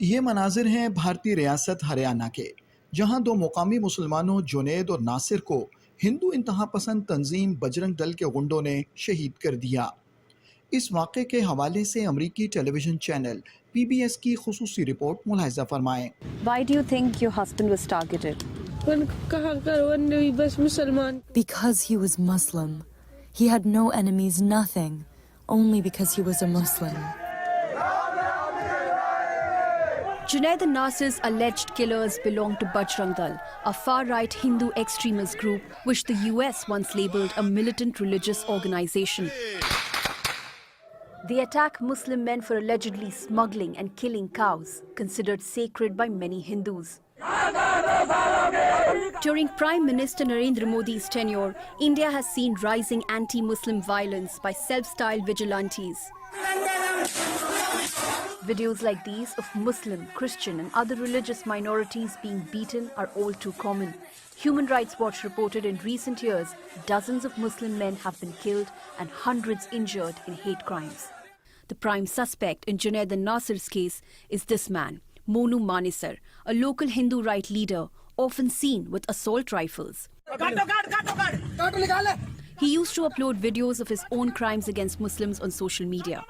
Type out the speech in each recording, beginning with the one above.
ये मनाजिर हैं भारतीय रियासत हरियाणा के, जहां दो मुकामी मुसलमानों जुनैद और नासिर को हिंदू इंतहा पसंद तंजीम बजरंग दल के गुंडों ने शहीद कर दिया। इस वाक़े के हवाले से अमरीकी टेलीविजन चैनल PBS की खुसूसी report मुलाहिजा फरमाएं। Why do you think your husband was targeted? Because he was Muslim. He had no enemies, nothing. Only because he was a Muslim. Junaid and Nasir's alleged killers belong to Bajrang Dal, a far-right Hindu extremist group which the US once labelled a militant religious organisation. They attack Muslim men for allegedly smuggling and killing cows, considered sacred by many Hindus. During Prime Minister Narendra Modi's tenure, India has seen rising anti-Muslim violence by self-styled vigilantes. Videos like these of Muslim, Christian and other religious minorities being beaten are all too common. Human Rights Watch reported in recent years, dozens of Muslim men have been killed and hundreds injured in hate crimes. The prime suspect in Junaid and Nasir's case is this man, Monu Manesar, a local Hindu right leader, often seen with assault rifles. He used to upload videos of his own crimes against Muslims on social media.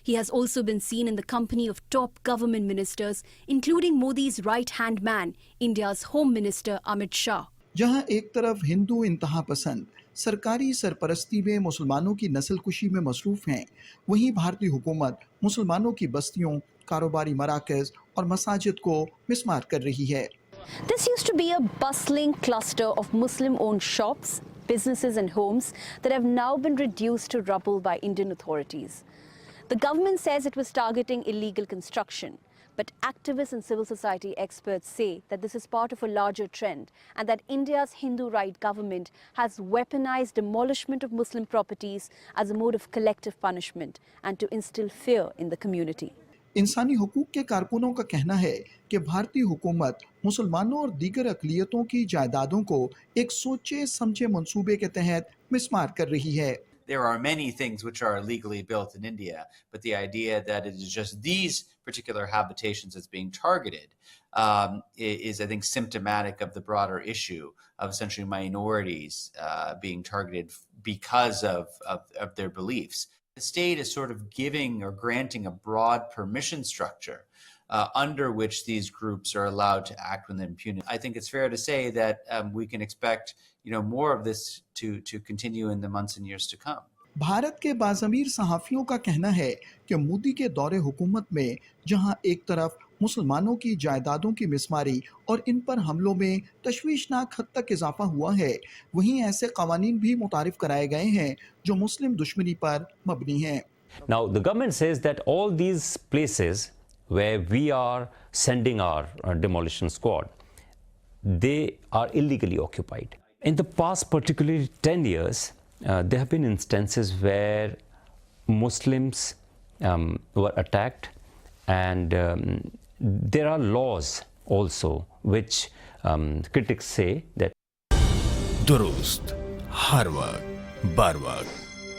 He has also been seen in the company of top government ministers, including Modi's right-hand man, India's Home Minister Amit Shah. जहां एक तरफ हिंदू इंतहा पसंद सरकारी सरपरस्ती में मुसलमानों की नस्लकुशी में मसरूफ़ हैं, वहीं भारतीय हुकूमत मुसलमानों की बस्तियों, कारोबारी मराकज़ और मसाजिद को मिस्मार कर रही है। This used to be a bustling cluster of Muslim-owned shops, businesses and homes that have now been reduced to rubble by Indian authorities. The government says it was targeting illegal construction, but activists and civil society experts say that this is part of a larger trend and that India's Hindu right government has weaponized demolishment of Muslim properties as a mode of collective punishment and to instill fear in the community. इंसानी हुकूक के कारकुनों का कहना है कि भारतीय हुकूमत मुसलमानों और दीगर अक़लियतों की जायदादों को एक सोचे समझे मंसूबे के तहत मिस्मार कर रही है। There are many things which are illegally built in India, but the idea that it is just these particular habitations that's being targeted is, I think, symptomatic of the broader issue of essentially minorities being targeted because of their beliefs. The state is sort of giving or granting a broad permission structure under which these groups are allowed to act with impunity. I think it's fair to say that we can expect, more of this to continue in the months and years to come. Bharat के बाज़मीर सहाफ़ियों का कहना है कि मोदी के दौरे हुकूमत में जहां एक तरफ मुसलमानों की जायदादों की मिसमारी और इन पर हमलों में तशवीशनाक हद तक इजाफा हुआ है, वहीं ऐसे कवानीन भी मुतारिफ कराए गए हैं जो मुस्लिम दुश्मनी पर मबनी हैं। Now the government says that all these places where we are sending our demolition squad, they are illegally occupied. In the past, particularly 10 years, there have been instances where Muslims were attacked, and there are laws also which critics say that दुरुस्त हर वक्त बर वक्त